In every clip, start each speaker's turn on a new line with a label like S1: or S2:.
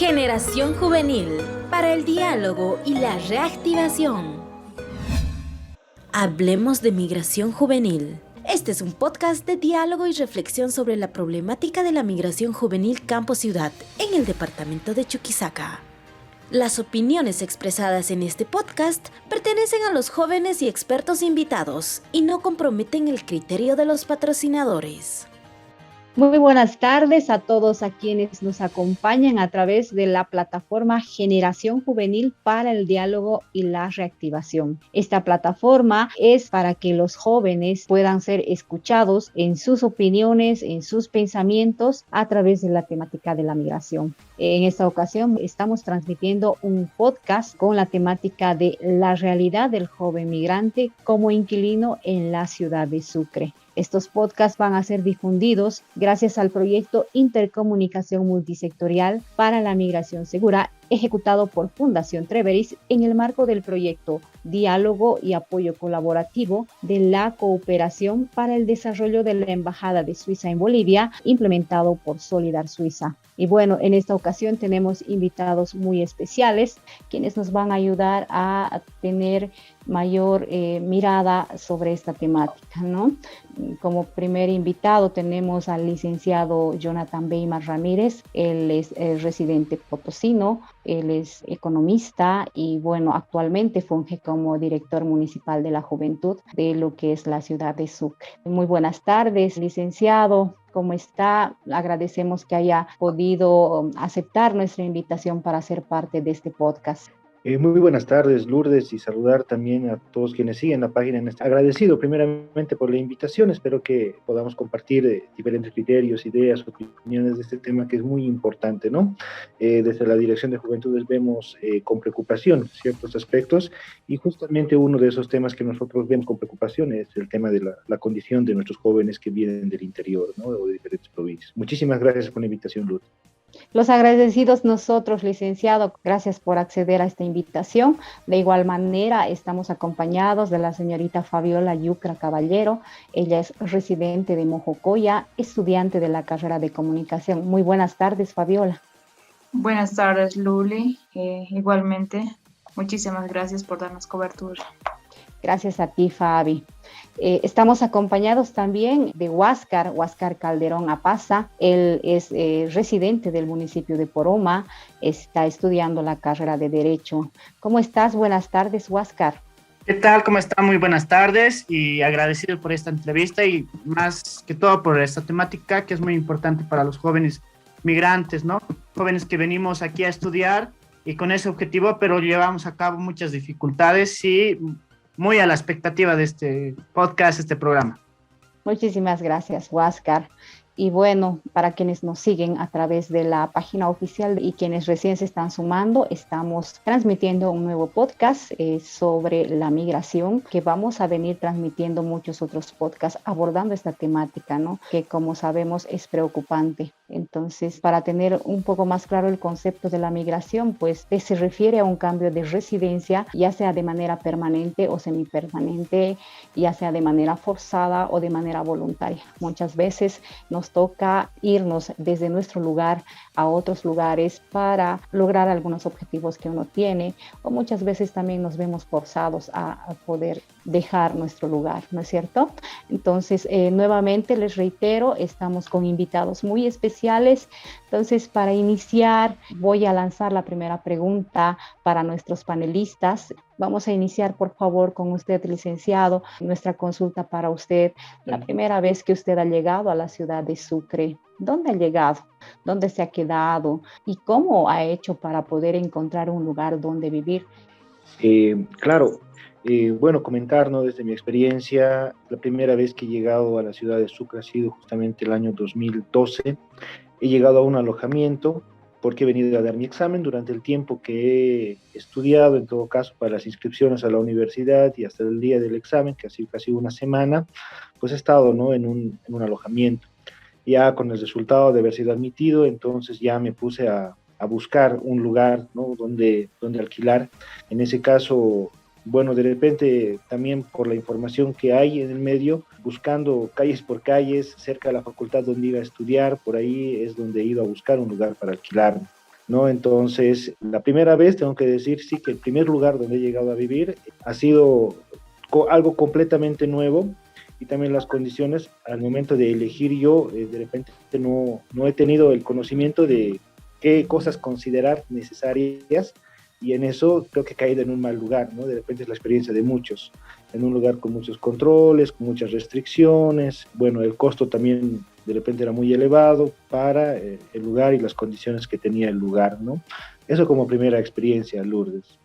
S1: Generación Juvenil, para el diálogo y la reactivación. Hablemos de migración juvenil. Este es un podcast de diálogo y reflexión sobre la problemática de la migración juvenil campo-ciudad en el departamento de Chuquisaca. Las opiniones expresadas en este podcast pertenecen a los jóvenes y expertos invitados y no comprometen el criterio de los patrocinadores.
S2: Muy buenas tardes a todos a quienes nos acompañan a través de la plataforma Generación Juvenil para el Diálogo y la Reactivación. Esta plataforma es para que los jóvenes puedan ser escuchados en sus opiniones, en sus pensamientos a través de la temática de la migración. En esta ocasión estamos transmitiendo un podcast con la temática de la realidad del joven migrante como inquilino en la ciudad de Sucre. Estos podcasts van a ser difundidos gracias al proyecto Intercomunicación Multisectorial para la Migración Segura, ejecutado por Fundación Treveris en el marco del proyecto Diálogo y Apoyo Colaborativo de la Cooperación para el Desarrollo de la Embajada de Suiza en Bolivia, implementado por Solidar Suiza. Y bueno, en esta ocasión tenemos invitados muy especiales, quienes nos van a ayudar a tener mayor mirada sobre esta temática, ¿no? Como primer invitado tenemos al licenciado Jonathan Beymar Ramírez. Él es residente potosino, él es economista y bueno, actualmente funge como director municipal de la juventud de lo que es la ciudad de Sucre. Muy buenas tardes, licenciado. ¿Cómo está? Agradecemos que haya podido aceptar nuestra invitación para ser parte de este podcast.
S3: Muy buenas tardes, Lourdes, y saludar también a todos quienes siguen la página. Agradecido primeramente por la invitación. Espero que podamos compartir diferentes criterios, ideas, opiniones de este tema que es muy importante, ¿no? Desde la Dirección de Juventudes vemos con preocupación ciertos aspectos y justamente uno de esos temas que nosotros vemos con preocupación es el tema de la condición de nuestros jóvenes que vienen del interior, ¿no? O de diferentes provincias. Muchísimas gracias por la invitación, Lourdes.
S2: Los agradecidos nosotros, licenciado, gracias por acceder a esta invitación. De igual manera, estamos acompañados de la señorita Fabiola Yucra Caballero. Ella es residente de Mojocoya, estudiante de la carrera de comunicación. Muy buenas tardes, Fabiola.
S4: Buenas tardes, Luli. Igualmente, muchísimas gracias por darnos cobertura.
S2: Gracias a ti, Fabi. Estamos acompañados también de Huáscar Calderón Apaza. Él es residente del municipio de Poroma, está estudiando la carrera de Derecho. ¿Cómo estás? Buenas tardes, Huáscar.
S5: ¿Qué tal? ¿Cómo está? Muy buenas tardes y agradecido por esta entrevista y más que todo por esta temática que es muy importante para los jóvenes migrantes, ¿no? Jóvenes que venimos aquí a estudiar y con ese objetivo, pero llevamos a cabo muchas dificultades y muy a la expectativa de este podcast, este programa.
S2: Muchísimas gracias, Huáscar. Y bueno, para quienes nos siguen a través de la página oficial y quienes recién se están sumando, estamos transmitiendo un nuevo podcast sobre la migración, que vamos a venir transmitiendo muchos otros podcasts abordando esta temática, ¿no? Que como sabemos es preocupante. Entonces, para tener un poco más claro el concepto de la migración, pues se refiere a un cambio de residencia, ya sea de manera permanente o semipermanente, ya sea de manera forzada o de manera voluntaria. Muchas veces nos toca irnos desde nuestro lugar a otros lugares para lograr algunos objetivos que uno tiene, o muchas veces también nos vemos forzados a poder dejar nuestro lugar, ¿no es cierto? Entonces, nuevamente les reitero, estamos con invitados muy especiales. Entonces, para iniciar, voy a lanzar la primera pregunta para nuestros panelistas. Vamos a iniciar, por favor, con usted, licenciado, nuestra consulta para usted. La primera vez que usted ha llegado a la ciudad de Sucre, ¿dónde ha llegado? ¿Dónde se ha quedado? ¿Y cómo ha hecho para poder encontrar un lugar donde vivir?
S3: Claro. Bueno, comentar, ¿no? Desde mi experiencia, la primera vez que he llegado a la ciudad de Sucre ha sido justamente el año 2012. He llegado a un alojamiento porque he venido a dar mi examen durante el tiempo que he estudiado, en todo caso, para las inscripciones a la universidad y hasta el día del examen, que ha sido casi una semana, pues he estado, ¿no? en un alojamiento. Ya con el resultado de haber sido admitido, entonces ya me puse a buscar un lugar, ¿no? donde alquilar. En ese caso, bueno, de repente también por la información que hay en el medio, buscando calles por calles, cerca de la facultad donde iba a estudiar, por ahí es donde he ido a buscar un lugar para alquilar. ¿no? Entonces, la primera vez, tengo que decir, sí, que el primer lugar donde he llegado a vivir ha sido algo completamente nuevo, y también las condiciones al momento de elegir yo, de repente no he tenido el conocimiento de qué cosas considerar necesarias, y en eso creo que he caído en un mal lugar, ¿no? De repente es la experiencia de muchos, en un lugar con muchos controles, con muchas restricciones. Bueno, el costo también de repente era muy elevado para el lugar y las condiciones que tenía el lugar, ¿no? Eso como primera experiencia, Lourdes.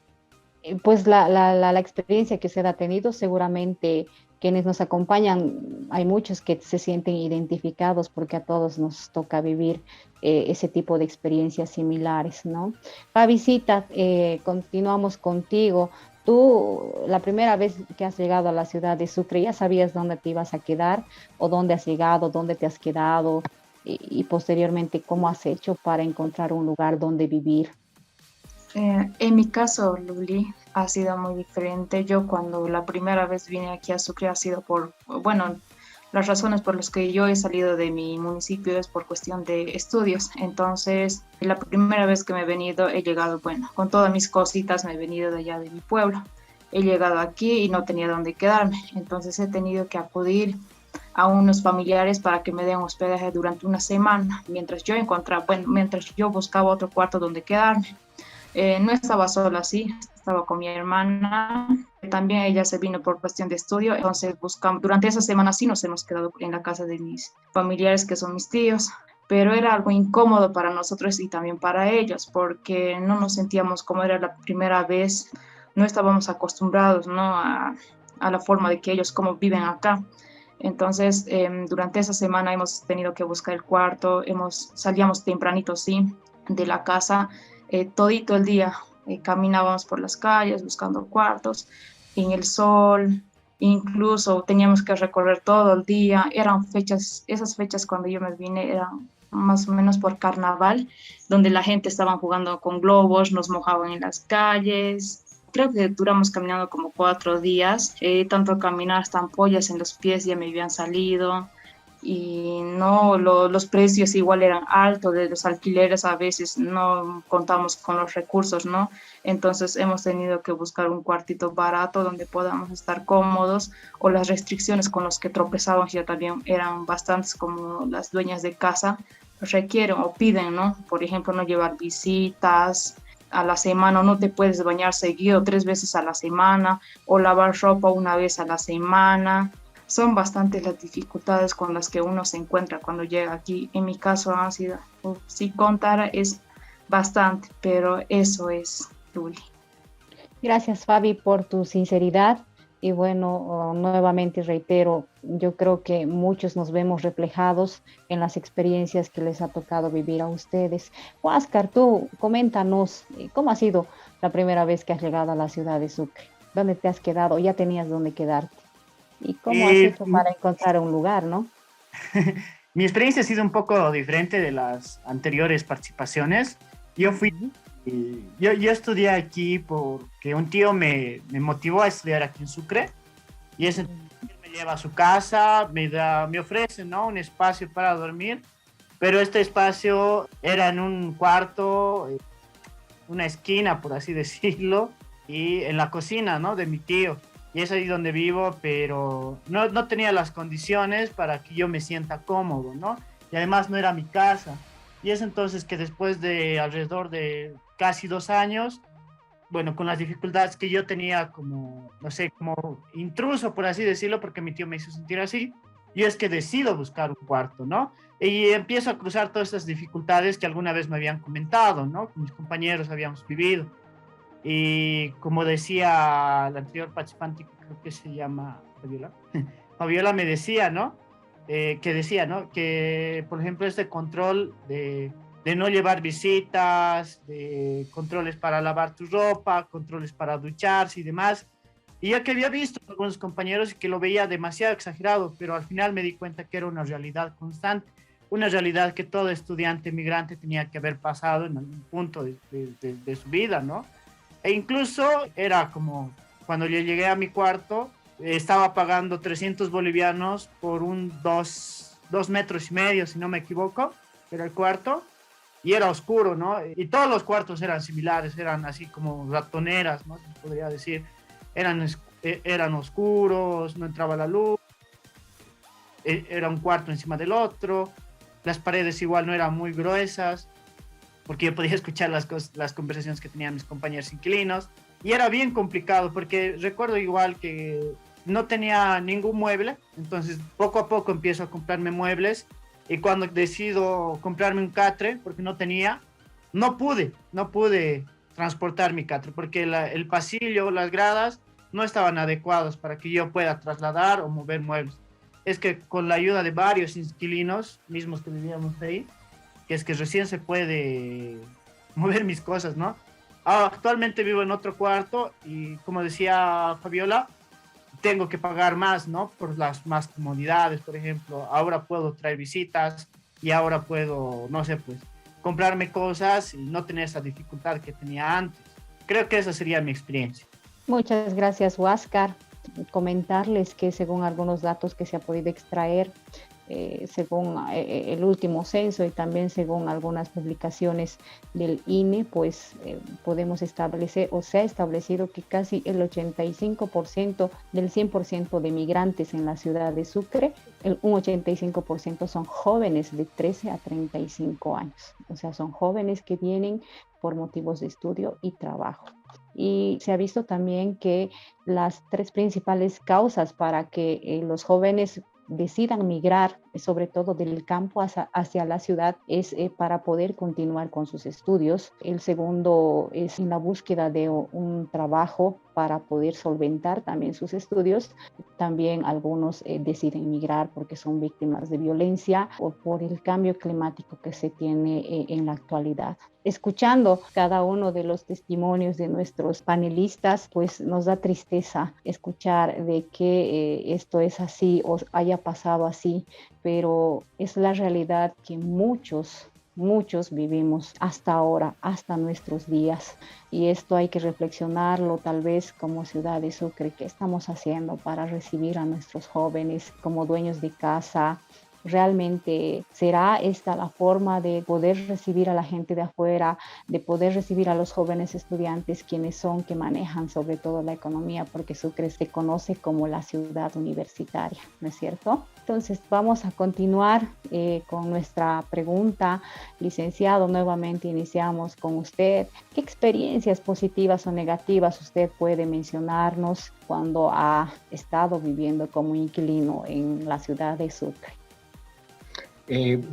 S2: Pues la experiencia que usted ha tenido, seguramente quienes nos acompañan, hay muchos que se sienten identificados porque a todos nos toca vivir ese tipo de experiencias similares, ¿no? Pavisita, continuamos contigo. Tú, la primera vez que has llegado a la ciudad de Sucre, ¿ya sabías dónde te ibas a quedar o dónde has llegado, dónde te has quedado y posteriormente cómo has hecho para encontrar un lugar donde vivir?
S4: En mi caso, Luli, ha sido muy diferente. Yo cuando la primera vez vine aquí a Sucre ha sido por, bueno, las razones por las que yo he salido de mi municipio es por cuestión de estudios. Entonces, la primera vez que me he venido, he llegado, bueno, con todas mis cositas, me he venido de allá de mi pueblo. He llegado aquí y no tenía dónde quedarme. Entonces he tenido que acudir a unos familiares para que me den hospedaje durante una semana, mientras yo encontraba, bueno, mientras yo buscaba otro cuarto donde quedarme. No estaba sola, sí, estaba con mi hermana. También ella se vino por cuestión de estudio, entonces buscamos, durante esa semana sí nos hemos quedado en la casa de mis familiares, que son mis tíos, pero era algo incómodo para nosotros y también para ellos, porque no nos sentíamos como era la primera vez, no estábamos acostumbrados, ¿no? A la forma de que ellos como viven acá. Entonces, durante esa semana hemos tenido que buscar el cuarto, salíamos tempranito, sí, de la casa, todito el día. Caminábamos por las calles buscando cuartos en el sol, incluso teníamos que recorrer todo el día. Eran fechas, esas fechas cuando yo me vine eran más o menos por carnaval, donde la gente estaba jugando con globos, nos mojaban en las calles. Creo que duramos caminando como 4 días, tanto caminar hasta ampollas en los pies ya me habían salido, y no, los precios igual eran altos de los alquileres, a veces no contamos con los recursos, ¿no? Entonces hemos tenido que buscar un cuartito barato donde podamos estar cómodos, o las restricciones con las que tropezábamos ya también eran bastantes, como las dueñas de casa requieren o piden, ¿no? Por ejemplo, no llevar visitas a la semana, no te puedes bañar seguido 3 veces a la semana, o lavar ropa una vez a la semana. Son bastantes las dificultades con las que uno se encuentra cuando llega aquí. En mi caso han sido, si contara, es bastante, pero eso es, Luli.
S2: Gracias, Fabi, por tu sinceridad. Y bueno, nuevamente reitero, yo creo que muchos nos vemos reflejados en las experiencias que les ha tocado vivir a ustedes. Huáscar, tú coméntanos, ¿cómo ha sido la primera vez que has llegado a la ciudad de Sucre? ¿Dónde te has quedado? ¿Ya tenías dónde quedarte? ¿Y cómo has
S5: Eh,
S2: hecho para encontrar un lugar, no?
S5: Mi experiencia ha sido un poco diferente de las anteriores participaciones. Yo fui, yo estudié aquí porque un tío me motivó a estudiar aquí en Sucre, y ese tío me lleva a su casa, me ofrece, ¿no?, un espacio para dormir, pero este espacio era en un cuarto, una esquina, por así decirlo, y en la cocina, ¿no?, de mi tío. Y es ahí donde vivo, pero no tenía las condiciones para que yo me sienta cómodo, ¿no? Y además no era mi casa. Y es entonces que después de alrededor de casi 2 años, bueno, con las dificultades que yo tenía como, no sé, como intruso, por así decirlo, porque mi tío me hizo sentir así, yo es que decido buscar un cuarto, ¿no? Y empiezo a cruzar todas estas dificultades que alguna vez me habían comentado, ¿no? Con mis compañeros habíamos vivido. Y como decía la anterior participante, creo que se llama Fabiola, Fabiola me decía, ¿no? Que decía, ¿no? Que, por ejemplo, este control de no llevar visitas, de controles para lavar tu ropa, controles para ducharse y demás. Y yo que había visto a algunos compañeros y que lo veía demasiado exagerado, pero al final me di cuenta que era una realidad constante, una realidad que todo estudiante migrante tenía que haber pasado en algún punto de su vida, ¿no? E incluso era como cuando yo llegué a mi cuarto, estaba pagando 300 bolivianos por un 2,5 metros, si no me equivoco, era el cuarto. y era oscuro, ¿no? Y todos los cuartos eran similares, eran así como ratoneras, ¿no? Se podría decir. Eran oscuros, no entraba la luz, era un cuarto encima del otro, las paredes igual no eran muy gruesas, porque yo podía escuchar las conversaciones que tenían mis compañeros inquilinos, y era bien complicado, porque recuerdo igual que no tenía ningún mueble, entonces poco a poco empiezo a comprarme muebles, y cuando decido comprarme un catre, porque no pude transportar mi catre, porque el pasillo, las gradas, no estaban adecuados para que yo pueda trasladar o mover muebles. Es que con la ayuda de varios inquilinos, mismos que vivíamos ahí, que es que recién se puede mover mis cosas, ¿no? Actualmente vivo en otro cuarto y como decía Fabiola, tengo que pagar más, ¿no? Por las más comodidades, por ejemplo. Ahora puedo traer visitas y ahora puedo, no sé, pues, comprarme cosas y no tener esa dificultad que tenía antes. Creo que esa sería mi experiencia.
S2: Muchas gracias, Huáscar. Comentarles que según algunos datos que se ha podido extraer, según el último censo y también según algunas publicaciones del INE, pues podemos establecer o se ha establecido que casi el 85% del 100% de migrantes en la ciudad de Sucre, un 85% son jóvenes de 13 a 35 años, o sea, son jóvenes que vienen por motivos de estudio y trabajo. Y se ha visto también que las tres principales causas para que los jóvenes decidan migrar, sobre todo del campo hacia la ciudad, es para poder continuar con sus estudios. El segundo es en la búsqueda de un trabajo para poder solventar también sus estudios. También algunos deciden migrar porque son víctimas de violencia o por el cambio climático que se tiene en la actualidad. Escuchando cada uno de los testimonios de nuestros panelistas, pues nos da tristeza escuchar de que esto es así o haya pasado así, pero es la realidad que muchos vivimos hasta ahora, hasta nuestros días. Y esto hay que reflexionarlo tal vez como ciudad de Sucre, ¿qué estamos haciendo para recibir a nuestros jóvenes como dueños de casa? ¿Realmente será esta la forma de poder recibir a la gente de afuera, de poder recibir a los jóvenes estudiantes, quienes son que manejan sobre todo la economía, porque Sucre se conoce como la ciudad universitaria, ¿no es cierto? Entonces vamos a continuar con nuestra pregunta. Licenciado, nuevamente iniciamos con usted. ¿Qué experiencias positivas o negativas usted puede mencionarnos cuando ha estado viviendo como inquilino en la ciudad de Sucre?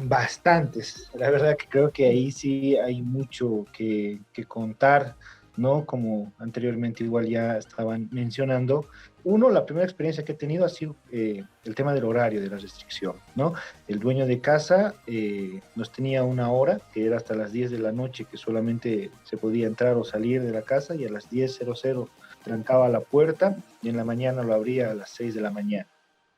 S3: Bastantes. La verdad que creo que ahí sí hay mucho que contar, ¿no? Como anteriormente igual ya estaban mencionando. Uno, la primera experiencia que he tenido ha sido el tema del horario, de la restricción, ¿no? El dueño de casa nos tenía una hora, que era hasta las 10 de la noche, que solamente se podía entrar o salir de la casa, y a las 10:00 trancaba la puerta y en la mañana lo abría a las 6 de la mañana.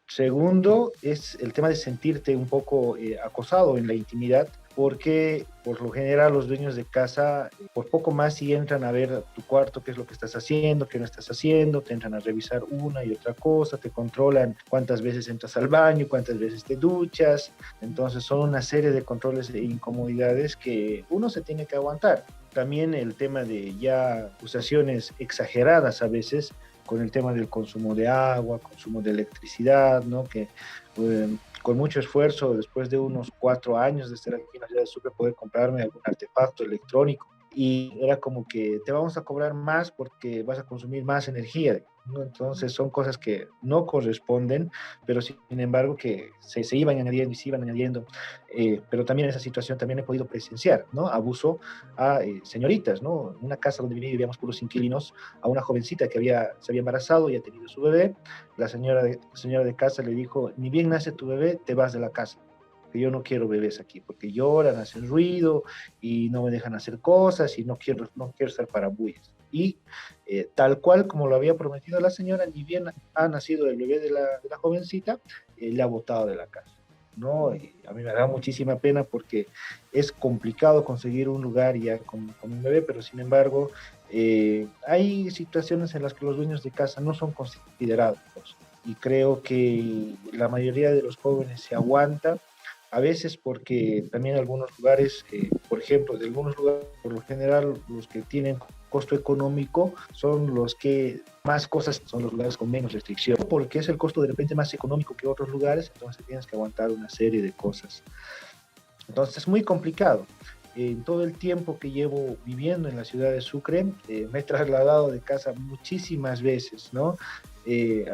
S3: Segundo, es el tema de sentirte un poco acosado en la intimidad, porque por lo general los dueños de casa, por poco más si entran a ver tu cuarto, qué es lo que estás haciendo, qué no estás haciendo, te entran a revisar una y otra cosa, te controlan cuántas veces entras al baño, cuántas veces te duchas. Entonces son una serie de controles e incomodidades que uno se tiene que aguantar. También el tema de ya acusaciones exageradas a veces con el tema del consumo de agua, consumo de electricidad, ¿no? Que con mucho esfuerzo, después de unos 4 años de estar aquí en la ciudad de Sucre, poder comprarme algún artefacto electrónico. Y era como que te vamos a cobrar más porque vas a consumir más energía, ¿no? Entonces son cosas que no corresponden, pero sin embargo que se iban añadiendo y se iban añadiendo. Pero también esa situación también he podido presenciar, ¿no? Abuso a señoritas, ¿no? En una casa donde vivíamos puros inquilinos, a una jovencita que se había embarazado y ha tenido su bebé. La señora de casa le dijo, ni bien nace tu bebé, te vas de la casa, que yo no quiero bebés aquí, porque lloran, hacen ruido y no me dejan hacer cosas y no quiero estar para bullas. Y tal cual como lo había prometido la señora, ni bien ha nacido el bebé de la jovencita, le ha botado de la casa, ¿no? Y a mí me da muchísima pena porque es complicado conseguir un lugar ya con un bebé, pero sin embargo hay situaciones en las que los dueños de casa no son considerados, y creo que la mayoría de los jóvenes se aguanta A veces porque también algunos lugares, por ejemplo, de algunos lugares, por lo general, los que tienen costo económico son los que más cosas, son los lugares con menos restricción, porque es el costo de repente más económico que otros lugares, entonces tienes que aguantar una serie de cosas. Entonces es muy complicado. En todo el tiempo que llevo viviendo en la ciudad de Sucre, me he trasladado de casa muchísimas veces, ¿no?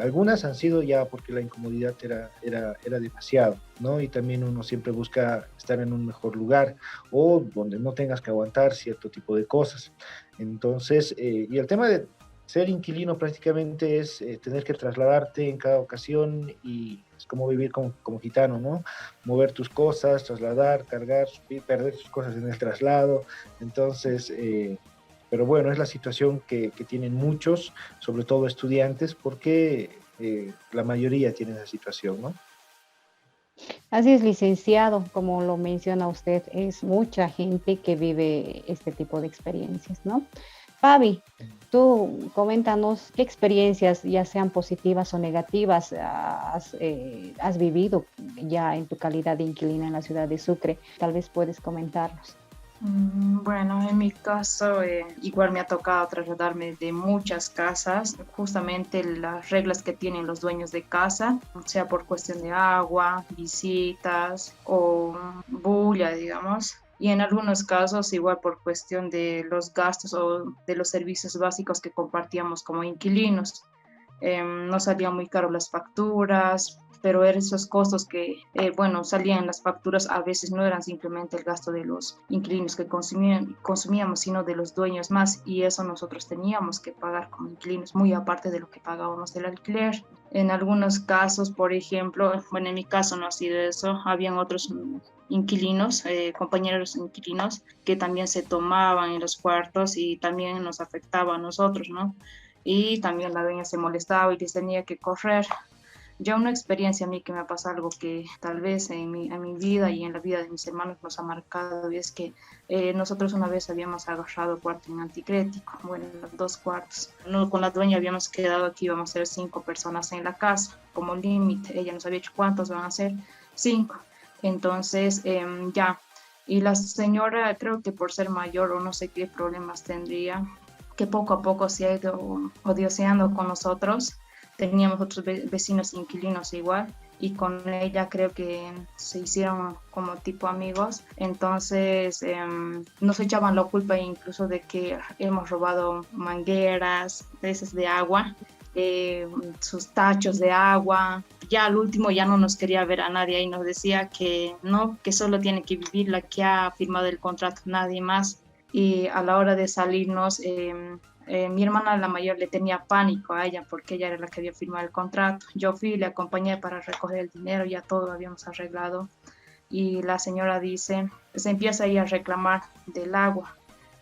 S3: Algunas han sido ya porque la incomodidad era demasiado, ¿no? Y también uno siempre busca estar en un mejor lugar o donde no tengas que aguantar cierto tipo de cosas. Entonces, y el tema de ser inquilino prácticamente es tener que trasladarte en cada ocasión y es como vivir como gitano, ¿no? Mover tus cosas, trasladar, cargar, subir, perder tus cosas en el traslado. Entonces, pero bueno, es la situación que tienen muchos, sobre todo estudiantes, porque la mayoría tiene esa situación, ¿no?
S2: Así es, licenciado, como lo menciona usted, es mucha gente que vive este tipo de experiencias, ¿no? Fabi, tú coméntanos qué experiencias, ya sean positivas o negativas, has vivido ya en tu calidad de inquilina en la ciudad de Sucre. Tal vez puedes comentarnos.
S4: Bueno, en mi caso, igual me ha tocado trasladarme de muchas casas, justamente las reglas que tienen los dueños de casa, sea por cuestión de agua, visitas o bulla, digamos. Y en algunos casos, igual por cuestión de los gastos o de los servicios básicos que compartíamos como inquilinos. Nos salían muy caros las facturas, pero eran esos costos que, bueno, salían en las facturas, a veces no eran simplemente el gasto de los inquilinos que consumíamos, sino de los dueños más, y eso nosotros teníamos que pagar como inquilinos, muy aparte de lo que pagábamos del alquiler. En algunos casos, por ejemplo, bueno, en mi caso no ha sido eso, habían otros inquilinos, compañeros inquilinos, que también se tomaban en los cuartos y también nos afectaba a nosotros, ¿no? Y también la dueña se molestaba y les tenía que correr. Ya una experiencia a mí que me ha pasado algo que tal vez en mi vida y en la vida de mis hermanos nos ha marcado, y es que nosotros una vez habíamos agarrado cuarto en anticrético, bueno, los 2 cuartos. No, con la dueña habíamos quedado que íbamos a ser 5 personas en la casa como límite. Ella nos había dicho cuántos van a ser, 5. Entonces, ya. Y la señora, creo que por ser mayor o no sé qué problemas tendría, que poco a poco se ha ido odioseando con nosotros. Teníamos otros vecinos inquilinos igual, y con ella creo que se hicieron como tipo amigos. Entonces nos echaban la culpa incluso de que hemos robado mangueras, veces de agua, sus tachos de agua. Ya al último ya no nos quería ver a nadie y nos decía que no, que solo tiene que vivir la que ha firmado el contrato, nadie más. Y a la hora de salirnos, mi hermana la mayor le tenía pánico a ella porque ella era la que había firmado el contrato. Yo fui y le acompañé para recoger el dinero, ya todo lo habíamos arreglado. Y la señora dice, se empieza ahí a reclamar del agua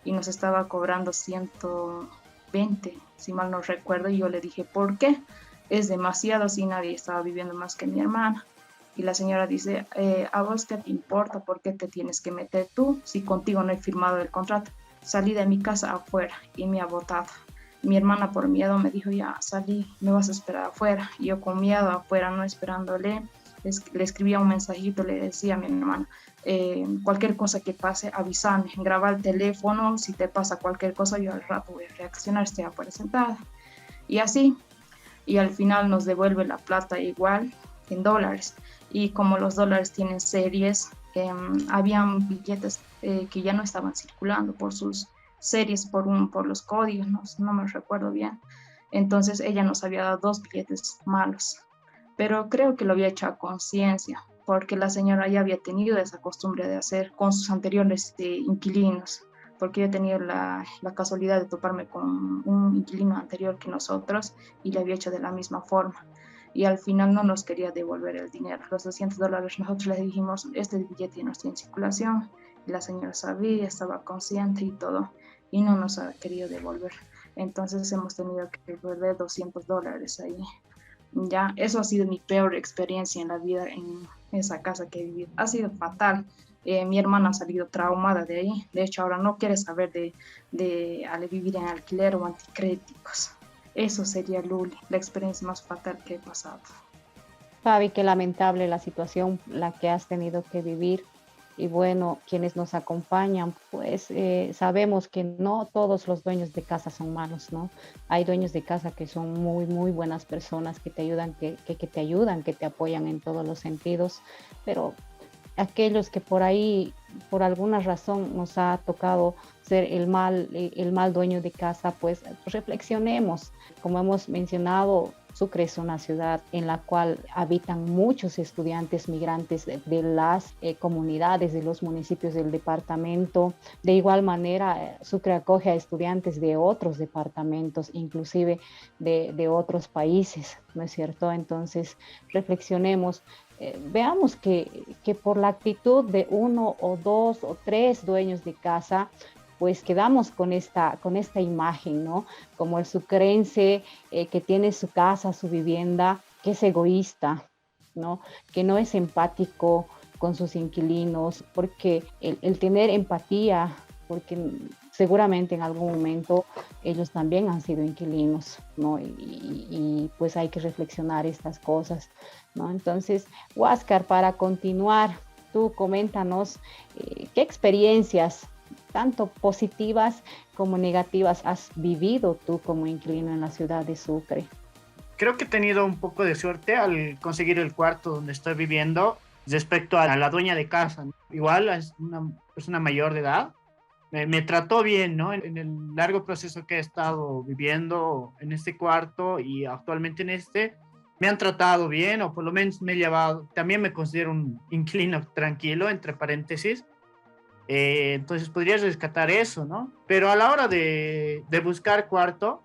S4: y nos estaba cobrando 120, si mal no recuerdo. Y yo le dije, ¿por qué? Es demasiado, si nadie estaba viviendo más que mi hermana. Y la señora dice, ¿a vos qué te importa? ¿Por qué te tienes que meter tú si contigo no he firmado el contrato? Salí de mi casa afuera y me ha botado. Mi hermana por miedo me dijo, ya salí, me vas a esperar afuera. Y yo con miedo afuera, no esperándole, le escribía un mensajito, le decía a mi hermana, cualquier cosa que pase, avísame, graba el teléfono, si te pasa cualquier cosa, yo al rato voy a reaccionar, estoy afuera sentada. Y así, y al final nos devuelve la plata igual en dólares. Y como los dólares tienen series, habían billetes que ya no estaban circulando por sus series, por los códigos, no me recuerdo bien. Entonces ella nos había dado 2 billetes malos, pero creo que lo había hecho a conciencia, porque la señora ya había tenido esa costumbre de hacer con sus anteriores inquilinos, porque yo he tenido la casualidad de toparme con un inquilino anterior que nosotros y le había hecho de la misma forma. Y al final no nos quería devolver el dinero, los $200. Nosotros le dijimos, este billete no está en circulación, y la señora sabía, estaba consciente y todo, y no nos ha querido devolver. Entonces hemos tenido que devolver $200 ahí. Ya, eso ha sido mi peor experiencia en la vida en esa casa que he vivido. Ha sido fatal. Mi hermana ha salido traumada de ahí. De hecho, ahora no quiere saber de vivir en alquiler o anticréticos. Eso sería, Luli, la experiencia más fatal que he pasado.
S2: Fabi, qué lamentable la situación la que has tenido que vivir. Y bueno, quienes nos acompañan, pues sabemos que no todos los dueños de casa son malos, ¿no? Hay dueños de casa que son muy, muy buenas personas, que te ayudan, que te ayudan, que te apoyan en todos los sentidos, pero aquellos que por ahí, por alguna razón, nos ha tocado ser el mal dueño de casa, pues reflexionemos. Como hemos mencionado, Sucre es una ciudad en la cual habitan muchos estudiantes migrantes de las comunidades, de los municipios del departamento. De igual manera, Sucre acoge a estudiantes de otros departamentos, inclusive de otros países, ¿no es cierto? Entonces, reflexionemos. Veamos que por la actitud de uno o dos o tres dueños de casa, pues quedamos con esta imagen, ¿no? Como el sucrense que tiene su casa, su vivienda, que es egoísta, ¿no? Que no es empático con sus inquilinos, porque el tener empatía, porque seguramente en algún momento ellos también han sido inquilinos, ¿no? Y pues hay que reflexionar estas cosas, ¿no? Entonces, Huáscar, para continuar, tú coméntanos qué experiencias tanto positivas como negativas has vivido tú como inquilino en la ciudad de Sucre.
S5: Creo que he tenido un poco de suerte al conseguir el cuarto donde estoy viviendo respecto a la dueña de casa, ¿no? Igual es una persona mayor de edad, me trató bien, ¿no? En el largo proceso que he estado viviendo en este cuarto y actualmente en este, me han tratado bien, o por lo menos me he llevado, también me considero un inquilino tranquilo, entre paréntesis. Entonces podrías rescatar eso, ¿no? Pero a la hora de buscar cuarto,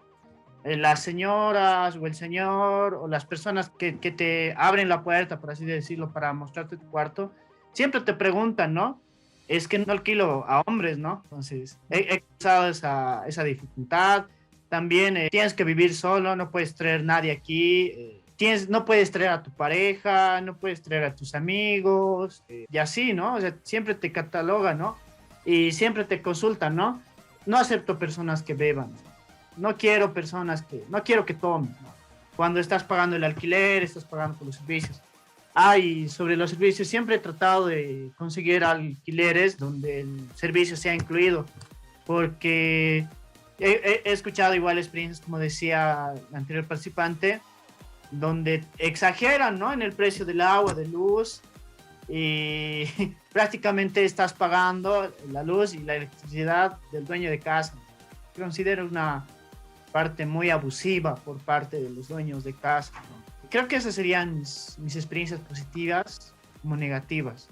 S5: las señoras o el señor o las personas que te abren la puerta, por así decirlo, para mostrarte tu cuarto, siempre te preguntan, ¿no? Es que no alquilo a hombres, ¿no? Entonces, he pasado esa dificultad. También tienes que vivir solo, no puedes traer nadie aquí. No puedes traer a tu pareja, no puedes traer a tus amigos, y así, ¿no? O sea, siempre te catalogan, ¿no? Y siempre te consultan, ¿no? No acepto personas que beban, no quiero no quiero que tomen, ¿no? Cuando estás pagando el alquiler, estás pagando por los servicios. Y sobre los servicios, siempre he tratado de conseguir alquileres donde el servicio sea incluido, porque he escuchado igual experiencias, como decía la anterior participante, donde exageran, ¿no? En el precio del agua, de luz, y prácticamente estás pagando la luz y la electricidad del dueño de casa. Considero una parte muy abusiva por parte de los dueños de casa, ¿no? Creo que esas serían mis experiencias positivas como negativas.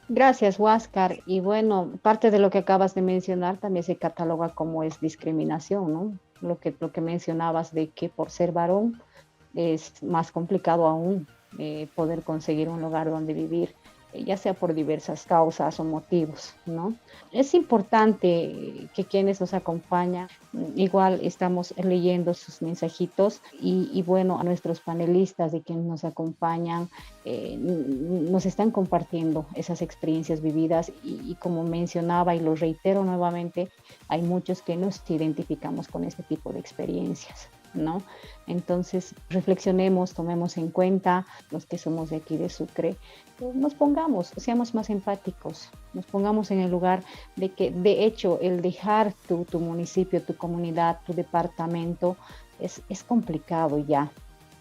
S2: Gracias, Huáscar. Y bueno, parte de lo que acabas de mencionar también se cataloga como es discriminación, ¿no? Lo que mencionabas de que por ser varón es más complicado aún poder conseguir un lugar donde vivir, ya sea por diversas causas o motivos, ¿no? Es importante que quienes nos acompañan, igual estamos leyendo sus mensajitos y bueno, a nuestros panelistas de quienes nos acompañan, nos están compartiendo esas experiencias vividas y como mencionaba y lo reitero nuevamente, hay muchos que nos identificamos con este tipo de experiencias, ¿no? Entonces, reflexionemos, tomemos en cuenta los que somos de aquí de Sucre, nos pongamos, seamos más empáticos, nos pongamos en el lugar de que, de hecho, el dejar tu municipio, tu comunidad, tu departamento, es complicado ya.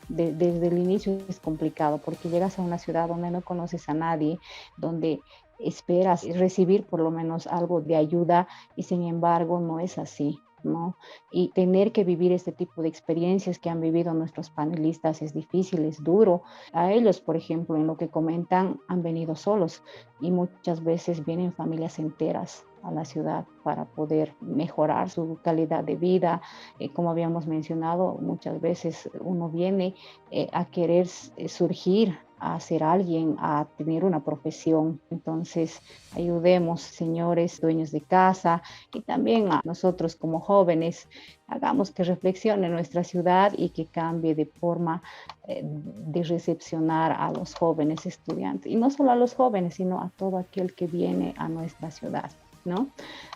S2: Desde el inicio es complicado porque llegas a una ciudad donde no conoces a nadie, donde esperas recibir por lo menos algo de ayuda y sin embargo no es así, ¿no? Y tener que vivir este tipo de experiencias que han vivido nuestros panelistas es difícil, es duro. A ellos, por ejemplo, en lo que comentan, han venido solos y muchas veces vienen familias enteras a la ciudad para poder mejorar su calidad de vida. Como habíamos mencionado, muchas veces uno viene a querer surgir, a ser alguien, a tener una profesión. Entonces, ayudemos, señores, dueños de casa, y también a nosotros como jóvenes, hagamos que reflexione nuestra ciudad y que cambie de forma de recepcionar a los jóvenes estudiantes. Y no solo a los jóvenes, sino a todo aquel que viene a nuestra ciudad. ¿no?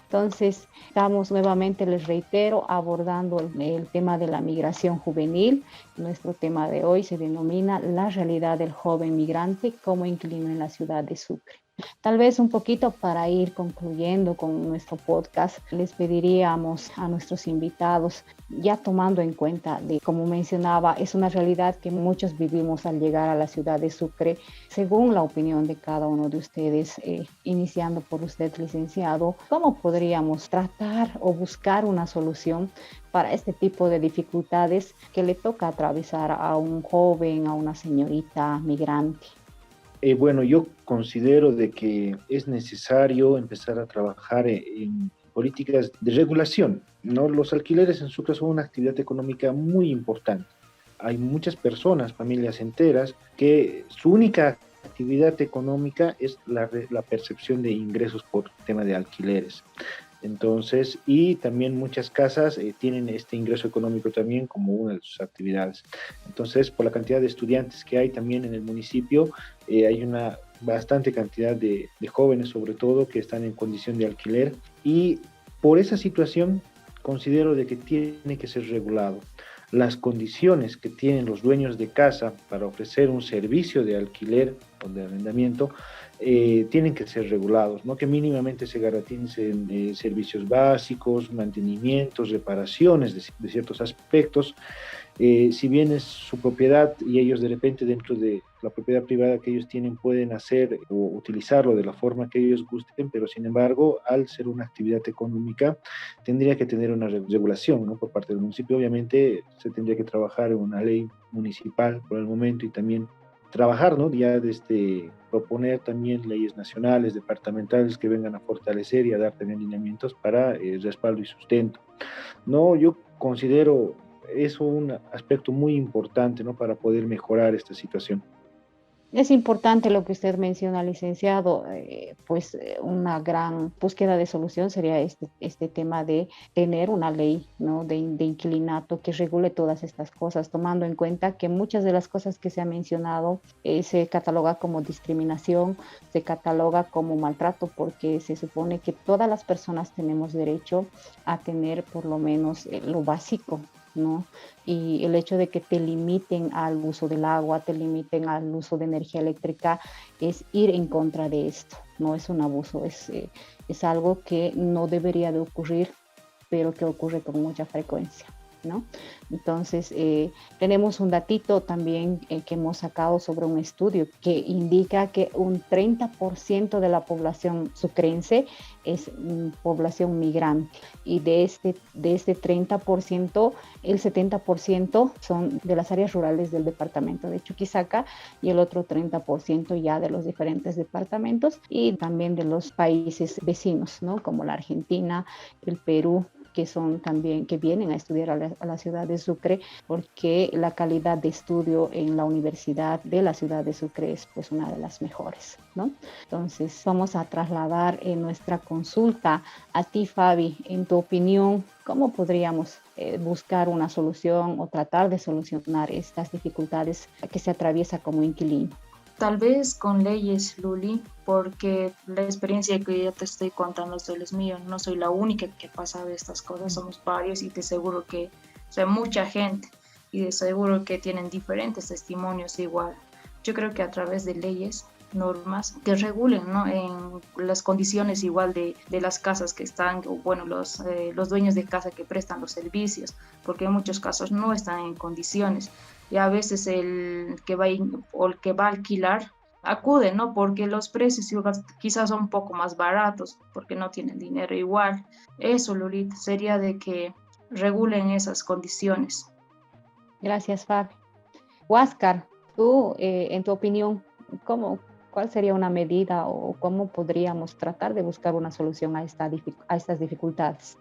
S2: Entonces, estamos nuevamente, les reitero, abordando el tema de la migración juvenil. Nuestro tema de hoy se denomina la realidad del joven migrante como inquilino en la ciudad de Sucre. Tal vez un poquito para ir concluyendo con nuestro podcast, les pediríamos a nuestros invitados, ya tomando en cuenta de, como mencionaba, es una realidad que muchos vivimos al llegar a la ciudad de Sucre, según la opinión de cada uno de ustedes, iniciando por usted, licenciado, ¿cómo podríamos tratar o buscar una solución para este tipo de dificultades que le toca atravesar a un joven, a una señorita migrante?
S3: Bueno, yo considero de que es necesario empezar a trabajar en políticas de regulación, ¿no? Los alquileres en Sucre son una actividad económica muy importante. Hay muchas personas, familias enteras, que su única actividad económica es la percepción de ingresos por tema de alquileres. Entonces, y también muchas casas tienen este ingreso económico también como una de sus actividades. Entonces, por la cantidad de estudiantes que hay también en el municipio, hay una bastante cantidad de jóvenes, sobre todo, que están en condición de alquiler. Y por esa situación, considero de que tiene que ser regulado. Las condiciones que tienen los dueños de casa para ofrecer un servicio de alquiler o de arrendamiento tienen que ser regulados, ¿no? Que mínimamente se garanticen servicios básicos, mantenimientos, reparaciones de ciertos aspectos. Si bien es su propiedad y ellos de repente dentro de la propiedad privada que ellos tienen pueden hacer o utilizarlo de la forma que ellos gusten, pero sin embargo, al ser una actividad económica, tendría que tener una regulación, ¿no? Por parte del municipio. Obviamente se tendría que trabajar en una ley municipal por el momento y también trabajar, ¿no? Ya desde proponer también leyes nacionales, departamentales que vengan a fortalecer y a dar también lineamientos para respaldo y sustento. No, yo considero eso un aspecto muy importante, ¿no? Para poder mejorar esta situación.
S2: Es importante lo que usted menciona, licenciado, una gran búsqueda de solución sería este tema de tener una ley, ¿no? de inquilinato que regule todas estas cosas, tomando en cuenta que muchas de las cosas que se ha mencionado se cataloga como discriminación, se cataloga como maltrato, porque se supone que todas las personas tenemos derecho a tener por lo menos lo básico, ¿no? Y el hecho de que te limiten al uso del agua, te limiten al uso de energía eléctrica, es ir en contra de esto, no es un abuso, es algo que no debería de ocurrir, pero que ocurre con mucha frecuencia, ¿no? Entonces, tenemos un datito también que hemos sacado sobre un estudio que indica que un 30% de la población sucrense es población migrante y de este 30%, el 70% son de las áreas rurales del departamento de Chuquisaca y el otro 30% ya de los diferentes departamentos y también de los países vecinos, ¿no? Como la Argentina, el Perú, que son también, que vienen a estudiar a la ciudad de Sucre, porque la calidad de estudio en la Universidad de la ciudad de Sucre es pues una de las mejores, ¿no? Entonces vamos a trasladar en nuestra consulta a ti, Fabi, en tu opinión, ¿cómo podríamos buscar una solución o tratar de solucionar estas dificultades que se atraviesa como inquilino?
S4: Tal vez con leyes, Luli, porque la experiencia que yo te estoy contando solo es mía, no soy la única que pasa de estas cosas, somos varios y te aseguro que, o sea, mucha gente y de seguro que tienen diferentes testimonios igual. Yo creo que a través de leyes, normas que regulen, ¿no? En las condiciones igual de las casas que están, o bueno, los dueños de casa que prestan los servicios, porque en muchos casos no están en condiciones. Y a veces el que va o el que va a alquilar acude, ¿no? Porque los precios quizás son un poco más baratos, porque no tienen dinero igual. Eso, Lolita, sería de que regulen esas condiciones.
S2: Gracias, Fabi. Huáscar, tú, en tu opinión, ¿cuál sería una medida o cómo podríamos tratar de buscar una solución a estas dificultades?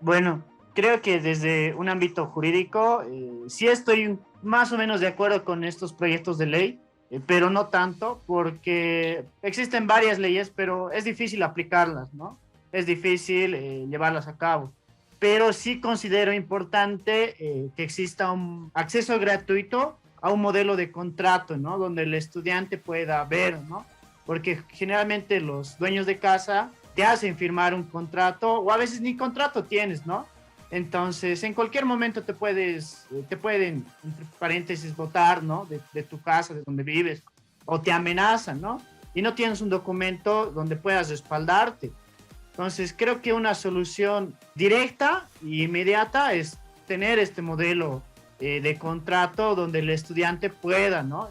S5: Bueno, creo que desde un ámbito jurídico sí estoy más o menos de acuerdo con estos proyectos de ley, pero no tanto porque existen varias leyes, pero es difícil aplicarlas, ¿no? Es difícil llevarlas a cabo. Pero sí considero importante que exista un acceso gratuito a un modelo de contrato, ¿no? Donde el estudiante pueda ver, ¿no? Porque generalmente los dueños de casa te hacen firmar un contrato o a veces ni contrato tienes, ¿no? Entonces, en cualquier momento te pueden, entre paréntesis, botar, ¿no? De tu casa, de donde vives, o te amenazan, ¿no? Y no tienes un documento donde puedas respaldarte. Entonces, creo que una solución directa e inmediata es tener este modelo de contrato donde el estudiante pueda, ¿no?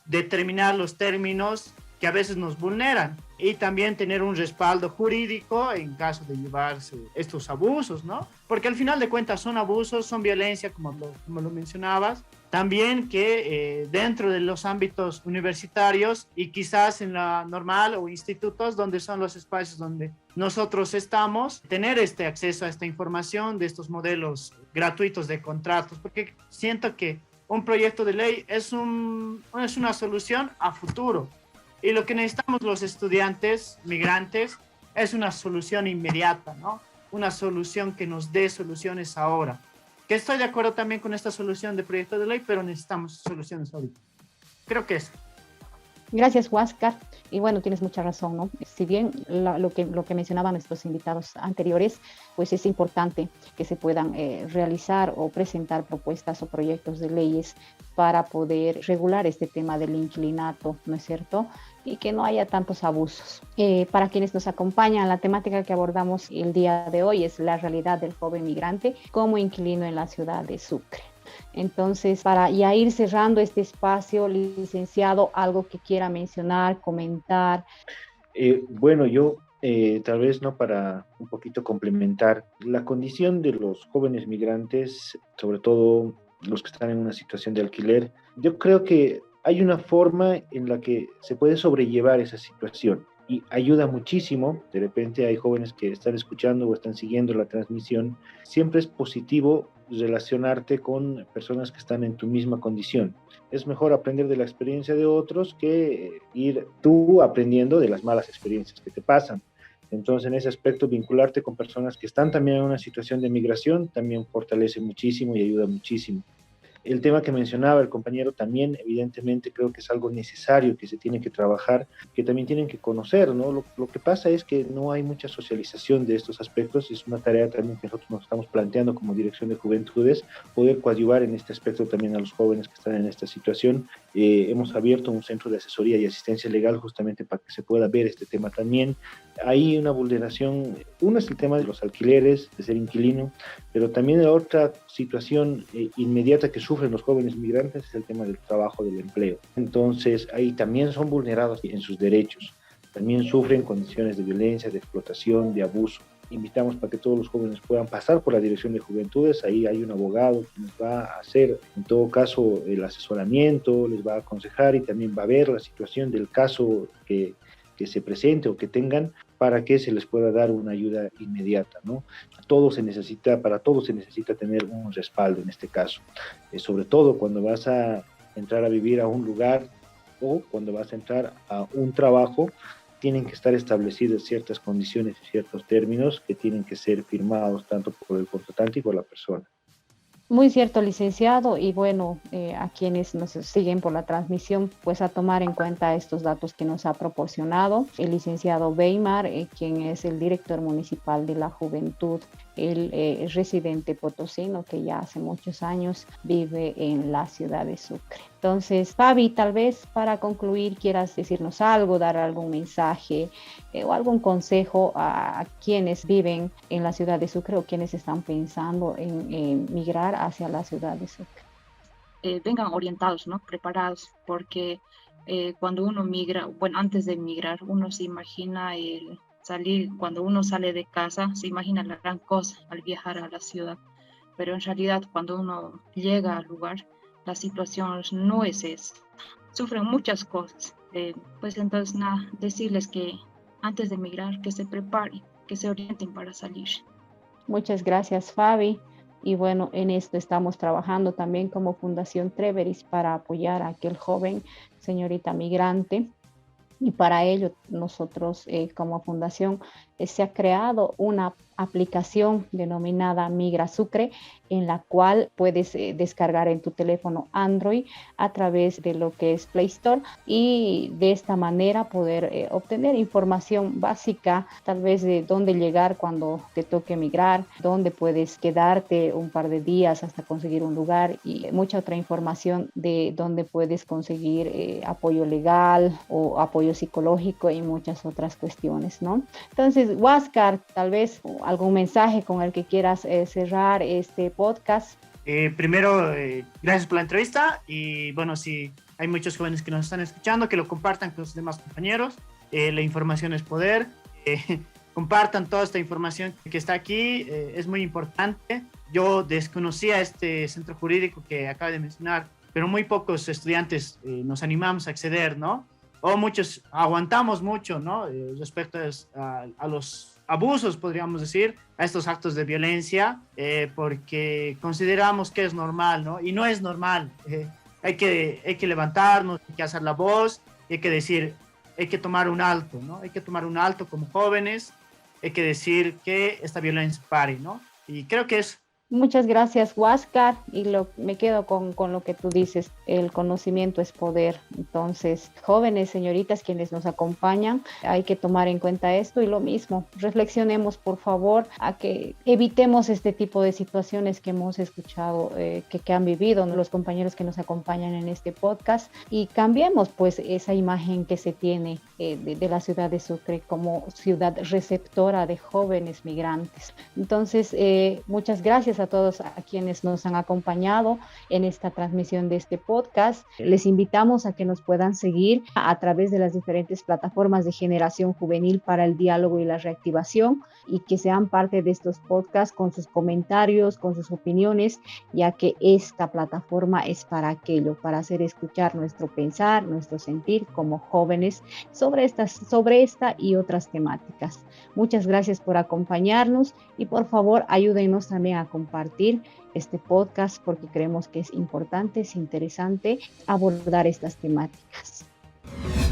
S5: Determinar los términos que a veces nos vulneran y también tener un respaldo jurídico en caso de llevarse estos abusos, ¿no? Porque al final de cuentas son abusos, son violencia, como lo mencionabas. También que dentro de los ámbitos universitarios y quizás en la normal o institutos donde son los espacios donde nosotros estamos, tener este acceso a esta información de estos modelos gratuitos de contratos, porque siento que un proyecto de ley es una solución a futuro. Y lo que necesitamos los estudiantes migrantes es una solución inmediata, ¿no? Una solución que nos dé soluciones ahora. Que estoy de acuerdo también con esta solución de proyecto de ley, pero necesitamos soluciones ahorita. Creo que es.
S2: Gracias, Huáscar. Y bueno, tienes mucha razón, ¿no? Si bien lo que mencionaban nuestros invitados anteriores, pues es importante que se puedan realizar o presentar propuestas o proyectos de leyes para poder regular este tema del inquilinato, ¿no es cierto? Y que no haya tantos abusos. Para quienes nos acompañan, la temática que abordamos el día de hoy es la realidad del joven migrante como inquilino en la ciudad de Sucre. Entonces, para ya ir cerrando este espacio, licenciado, algo que quiera mencionar, comentar.
S3: Bueno, yo tal vez no para un poquito complementar la condición de los jóvenes migrantes, sobre todo los que están en una situación de alquiler. Yo creo que hay una forma en la que se puede sobrellevar esa situación y ayuda muchísimo. De repente hay jóvenes que están escuchando o están siguiendo la transmisión. Siempre es positivo relacionarte con personas que están en tu misma condición. Es mejor aprender de la experiencia de otros que ir tú aprendiendo de las malas experiencias que te pasan. Entonces, en ese aspecto, vincularte con personas que están también en una situación de migración también fortalece muchísimo y ayuda muchísimo. El tema que mencionaba el compañero también, evidentemente, creo que es algo necesario que se tiene que trabajar, que también tienen que conocer, ¿no? Lo que pasa es que no hay mucha socialización de estos aspectos, es una tarea también que nosotros nos estamos planteando como Dirección de Juventudes, poder coadyuvar en este aspecto también a los jóvenes que están en esta situación. Hemos abierto un centro de asesoría y asistencia legal justamente para que se pueda ver este tema también. Hay una vulneración, uno es el tema de los alquileres, de ser inquilino, pero también la otra situación inmediata que sufren los jóvenes migrantes es el tema del trabajo, del empleo. Entonces, ahí también son vulnerados en sus derechos, también sufren condiciones de violencia, de explotación, de abuso. Invitamos para que todos los jóvenes puedan pasar por la Dirección de Juventudes, ahí hay un abogado que les va a hacer, en todo caso, el asesoramiento, les va a aconsejar y también va a ver la situación del caso que se presente o que tengan para que se les pueda dar una ayuda inmediata, ¿no? Para todo se necesita tener un respaldo en este caso, sobre todo cuando vas a entrar a vivir a un lugar o cuando vas a entrar a un trabajo, tienen que estar establecidas ciertas condiciones y ciertos términos que tienen que ser firmados tanto por el contratante y por la persona.
S2: Muy cierto, licenciado, y bueno, a quienes nos siguen por la transmisión, pues a tomar en cuenta estos datos que nos ha proporcionado el licenciado Weimar, quien es el director municipal de la Juventud, el residente potosino que ya hace muchos años vive en la ciudad de Sucre. Entonces, Fabi, tal vez para concluir quieras decirnos algo, dar algún mensaje o algún consejo a quienes viven en la ciudad de Sucre o quienes están pensando en migrar hacia la ciudad de Sucre.
S4: Vengan orientados, ¿no? Preparados, porque cuando uno migra, bueno, antes de migrar, uno se imagina el salir, cuando uno sale de casa, se imagina la gran cosa al viajar a la ciudad, pero en realidad cuando uno llega al lugar, la situación no es esa, sufren muchas cosas, pues entonces nada, decirles que antes de migrar, que se preparen, que se orienten para salir.
S2: Muchas gracias, Fabi. Y bueno, en esto estamos trabajando también como Fundación Treveris para apoyar a aquel joven señorita migrante. Y para ello nosotros como fundación se ha creado una aplicación denominada Migra Sucre, en la cual puedes descargar en tu teléfono Android a través de lo que es Play Store y de esta manera poder obtener información básica, tal vez de dónde llegar cuando te toque migrar, dónde puedes quedarte un par de días hasta conseguir un lugar y mucha otra información de dónde puedes conseguir apoyo legal o apoyo psicológico y muchas otras cuestiones, ¿no? Entonces, Huáscar, tal vez algún mensaje con el que quieras cerrar este podcast.
S5: Primero, gracias por la entrevista y bueno, si hay muchos jóvenes que nos están escuchando, que lo compartan con los demás compañeros. La información es poder. Compartan toda esta información que está aquí, es muy importante. Yo desconocía este centro jurídico que acaba de mencionar, pero muy pocos estudiantes nos animamos a acceder, ¿no? O muchos aguantamos mucho, ¿no? Respecto a los abusos, podríamos decir, a estos actos de violencia, porque consideramos que es normal, ¿no? Y no es normal. Hay que levantarnos, hay que alzar la voz, hay que decir, hay que tomar un alto, ¿no? Hay que tomar un alto como jóvenes, hay que decir que esta violencia pare, ¿no? Y creo que es...
S2: Muchas gracias, Huáscar, y me quedo con lo que tú dices, el conocimiento es poder. Entonces, jóvenes, señoritas, quienes nos acompañan, hay que tomar en cuenta esto y lo mismo, reflexionemos, por favor, a que evitemos este tipo de situaciones que hemos escuchado, que han vivido los compañeros que nos acompañan en este podcast y cambiemos pues esa imagen que se tiene de la ciudad de Sucre como ciudad receptora de jóvenes migrantes. Entonces, muchas gracias a todos a quienes nos han acompañado en esta transmisión de este podcast. Les invitamos a que nos puedan seguir a través de las diferentes plataformas de Generación Juvenil para el Diálogo y la Reactivación y que sean parte de estos podcasts con sus comentarios, con sus opiniones, ya que esta plataforma es para aquello, para hacer escuchar nuestro pensar, nuestro sentir como jóvenes sobre esta y otras temáticas. Muchas gracias por acompañarnos y por favor ayúdenos también a compartir este podcast porque creemos que es importante, es interesante abordar estas temáticas.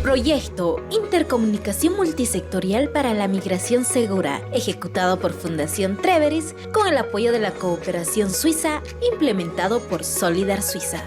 S1: Proyecto Intercomunicación Multisectorial para la Migración Segura, ejecutado por Fundación Treveris con el apoyo de la Cooperación Suiza, implementado por Solidar Suiza.